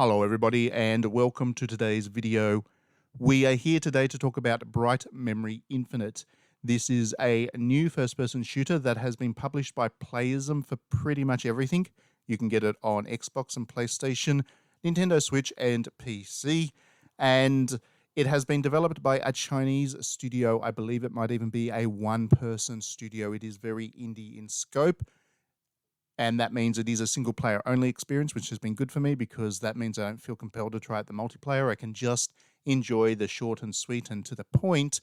Hello everybody and welcome to today's video. We are here today to talk about Bright Memory Infinite. This is a new first-person shooter that has been published by Playism for pretty much everything. You can get it on Xbox and PlayStation, Nintendo Switch and PC. And it has been developed by a Chinese studio. I believe it might even be a one-person studio. It is very indie in scope. And that means it is a single player only experience, which has been good for me because that means I don't feel compelled to try out the multiplayer. I can just enjoy the short and sweet and to the point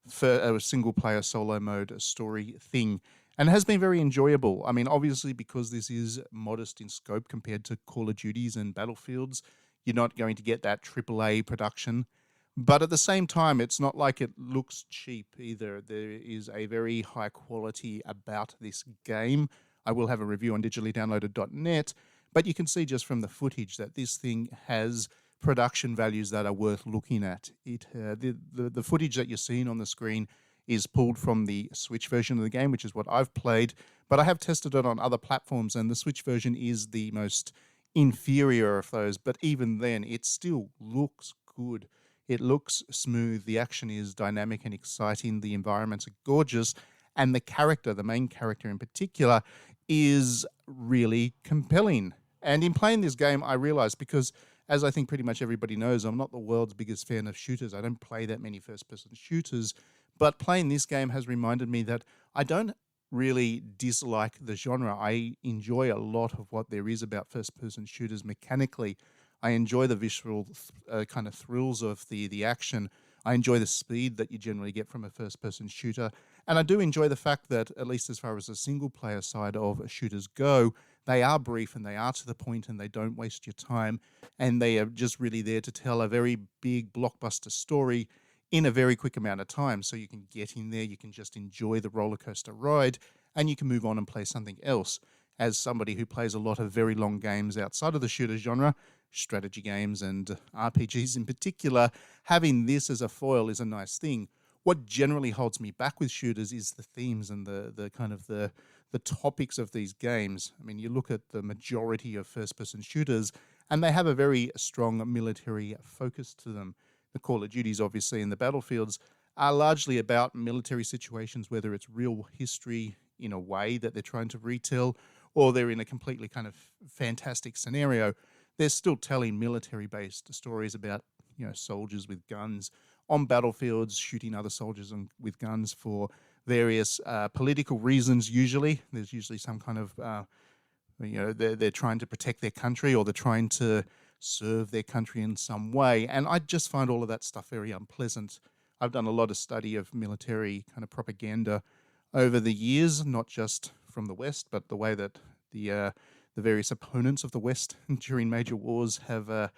for a single player solo mode story thing. And it has been very enjoyable. I mean, obviously, because this is modest in scope compared to Call of Duties and Battlefields, you're not going to get that AAA production. But at the same time, it's not like it looks cheap either. There is a very high quality about this game. I will have a review on digitallydownloaded.net, but you can see just from the footage that this thing has production values that are worth looking at. The footage that you're seeing on the screen is pulled from the Switch version of the game, which is what I've played, but I have tested it on other platforms, and the Switch version is the most inferior of those, but even then, it still looks good. It looks smooth, the action is dynamic and exciting, the environments are gorgeous, and the character, the main character in particular, is really compelling. And in playing this game, I realized, because as I think pretty much everybody knows, I'm not the world's biggest fan of shooters. I don't play that many first-person shooters, but playing this game has reminded me that I don't really dislike the genre. I enjoy a lot of what there is about first-person shooters mechanically. I enjoy the visual kind of thrills of the action. I enjoy the speed that you generally get from a first-person shooter. And I do enjoy the fact that, at least as far as the single-player side of shooters go, they are brief and they are to the point and they don't waste your time. And they are just really there to tell a very big blockbuster story in a very quick amount of time. So you can get in there, you can just enjoy the roller coaster ride, and you can move on and play something else. As somebody who plays a lot of very long games outside of the shooter genre, strategy games and RPGs in particular, having this as a foil is a nice thing. What generally holds me back with shooters is the themes and the kind of the topics of these games. I mean, you look at the majority of first-person shooters, and they have a very strong military focus to them. The Call of Duties, obviously, and the Battlefields are largely about military situations, whether it's real history in a way that they're trying to retell, or they're in a completely kind of fantastic scenario. They're still telling military-based stories about, soldiers with guns on battlefields, shooting other soldiers with guns for various political reasons. Usually, there's usually some kind of, they're trying to protect their country, or they're trying to serve their country in some way. And I just find all of that stuff very unpleasant. I've done a lot of study of military kind of propaganda over the years, not just from the West, but the way that the various opponents of the West during major wars have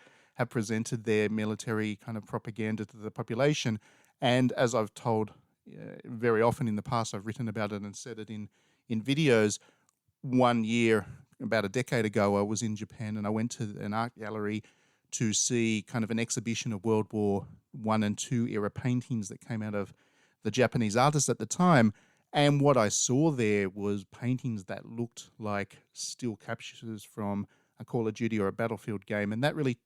presented their military kind of propaganda to the population. And as I've told very often in the past, I've written about it and said it in videos. One year, about a decade ago, I was in Japan and I went to an art gallery to see kind of an exhibition of World War I and II era paintings that came out of the Japanese artists at the time. And what I saw there was paintings that looked like still captures from a Call of Duty or a Battlefield game. And that really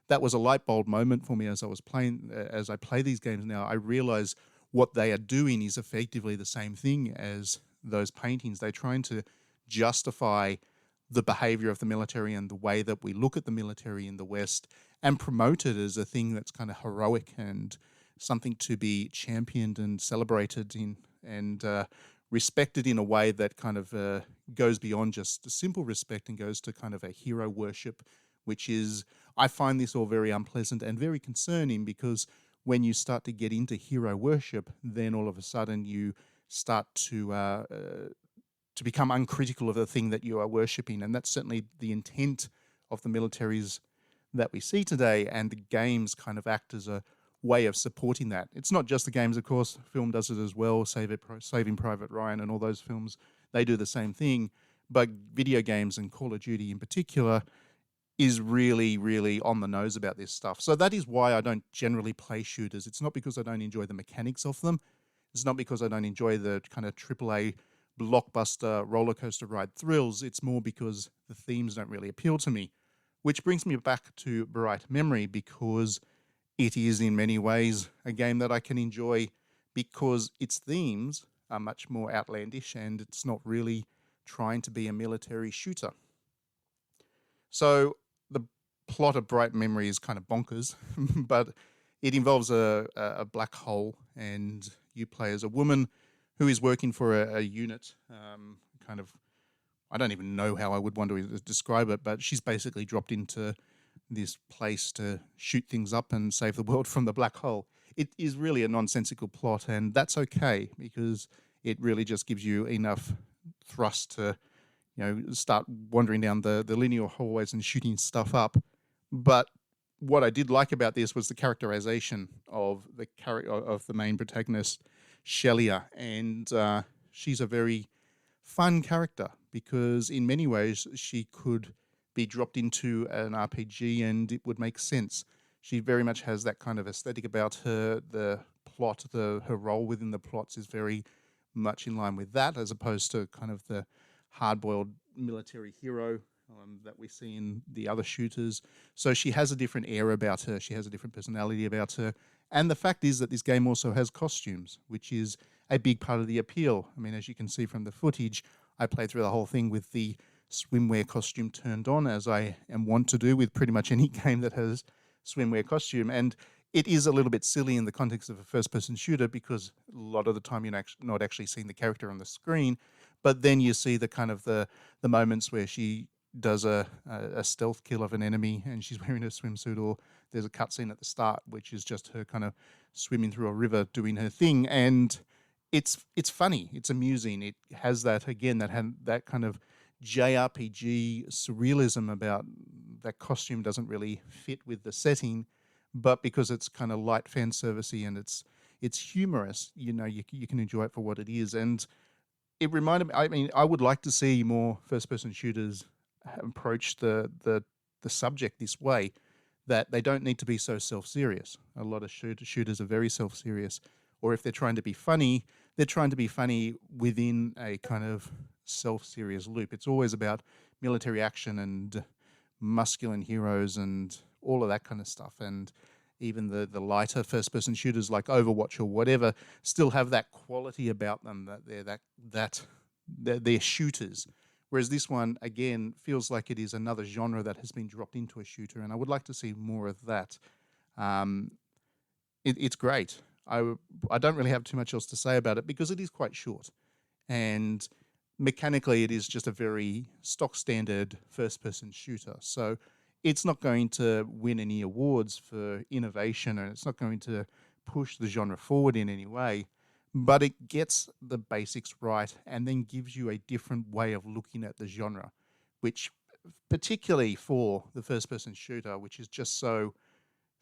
that was a light bulb moment for me as I play these games now. I realize what they are doing is effectively the same thing as those paintings. They're trying to justify the behavior of the military and the way that we look at the military in the West and promote it as a thing that's kind of heroic and something to be championed and celebrated in and respected in a way that kind of goes beyond just simple respect and goes to kind of a hero worship, which is, I find this all very unpleasant and very concerning, because when you start to get into hero worship, then all of a sudden you start to become uncritical of the thing that you are worshipping. And that's certainly the intent of the militaries that we see today, and the games kind of act as a way of supporting that. It's not just the games, of course. Film does it as well. Saving Private Ryan and all those films, they do the same thing. But video games and Call of Duty in particular is really, really on the nose about this stuff. So that is why I don't generally play shooters. It's not because I don't enjoy the mechanics of them. It's not because I don't enjoy the kind of AAA blockbuster roller coaster ride thrills. It's more because the themes don't really appeal to me. Which brings me back to Bright Memory, because it is in many ways a game that I can enjoy because its themes are much more outlandish and it's not really trying to be a military shooter. So the plot of Bright Memory is kind of bonkers, but it involves a black hole, and you play as a woman who is working for a unit, kind of, I don't even know how I would want to describe it, but she's basically dropped into this place to shoot things up and save the world from the black hole. It is really a nonsensical plot, and that's okay because it really just gives you enough thrust to, start wandering down the linear hallways and shooting stuff up. But what I did like about this was the characterization of the main protagonist, Shelia, and she's a very fun character because in many ways she could be dropped into an RPG and it would make sense. She very much has that kind of aesthetic about her. The plot, her role within the plots is very much in line with that, as opposed to kind of the hard-boiled military hero that we see in the other shooters. So she has a different air about her. She has a different personality about her. And the fact is that this game also has costumes, which is a big part of the appeal. I mean, as you can see from the footage, I played through the whole thing with the swimwear costume turned on, as I am wont to do with pretty much any game that has swimwear costume. And it is a little bit silly in the context of a first-person shooter because a lot of the time you're not actually seeing the character on the screen, but then you see the kind of the moments where she does a stealth kill of an enemy and she's wearing a swimsuit, or there's a cutscene at the start which is just her kind of swimming through a river doing her thing, and it's funny, it's amusing. It has that, again, that kind of JRPG surrealism about that costume doesn't really fit with the setting, but because it's kind of light fan servicey and it's humorous, you can enjoy it for what it is. And it reminded me, I mean, I would like to see more first-person shooters approach the subject this way, that they don't need to be so self-serious. A lot of shooters are very self-serious, or if they're trying to be funny, they're trying to be funny within a kind of self-serious loop. It's always about military action and masculine heroes and all of that kind of stuff. And even the lighter first-person shooters like Overwatch or whatever still have that quality about them, that they're shooters. Whereas this one, again, feels like it is another genre that has been dropped into a shooter, and I would like to see more of that. It's great. I don't really have too much else to say about it because it is quite short. And mechanically, it is just a very stock standard first-person shooter. So it's not going to win any awards for innovation, and it's not going to push the genre forward in any way, but it gets the basics right and then gives you a different way of looking at the genre, which particularly for the first-person shooter, which is just so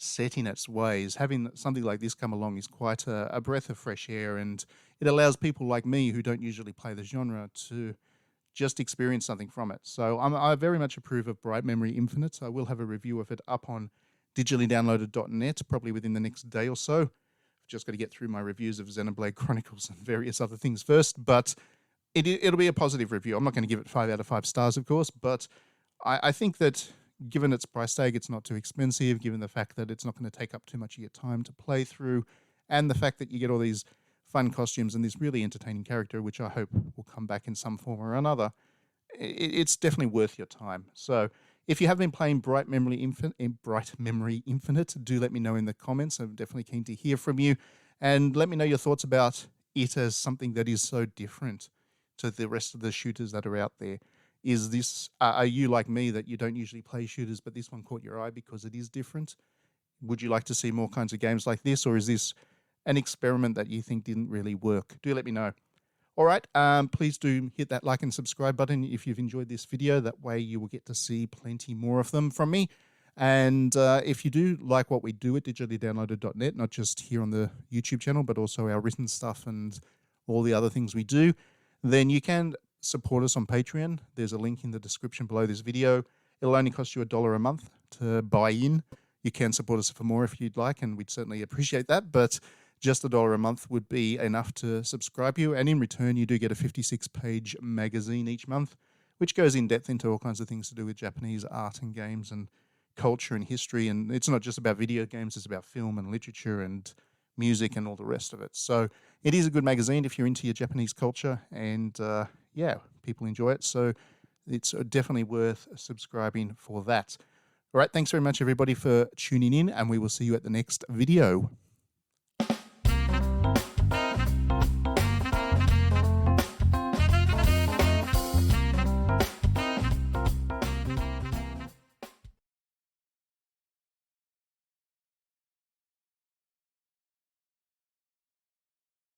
set in its ways, having something like this come along is quite a breath of fresh air, and it allows people like me who don't usually play the genre to just experience something from it. So I very much approve of Bright Memory Infinite. I will have a review of it up on digitallydownloaded.net probably within the next day or so. I've just got to get through my reviews of Xenoblade Chronicles and various other things first, but it'll be a positive review. I'm not going to give it 5 out of 5 stars, of course, but I think that given its price tag, it's not too expensive, given the fact that it's not going to take up too much of your time to play through, and the fact that you get all these fun costumes and this really entertaining character, which I hope will come back in some form or another, it's definitely worth your time. So if you have been playing Bright Memory Infinite, do let me know in the comments. I'm definitely keen to hear from you, and let me know your thoughts about it as something that is so different to the rest of the shooters that are out there. Is this, are you like me that you don't usually play shooters, but this one caught your eye because it is different? Would you like to see more kinds of games like this, or is this an experiment that you think didn't really work? Do let me know. All right, please do hit that like and subscribe button if you've enjoyed this video. That way you will get to see plenty more of them from me. And if you do like what we do at digitallydownloaded.net, not just here on the YouTube channel, but also our written stuff and all the other things we do, then you can support us on Patreon. There's a link in the description below this video. It'll only cost you $1 a month to buy in. You can support us for more if you'd like, and we'd certainly appreciate that, but just $1 a month would be enough to subscribe you, and in return you do get a 56-page magazine each month, which goes in depth into all kinds of things to do with Japanese art and games and culture and history. And it's not just about video games, it's about film and literature and music and all the rest of it. So it is a good magazine if you're into your Japanese culture, and yeah, people enjoy it. So it's definitely worth subscribing for that. All right, thanks very much, everybody, for tuning in, and we will see you at the next video.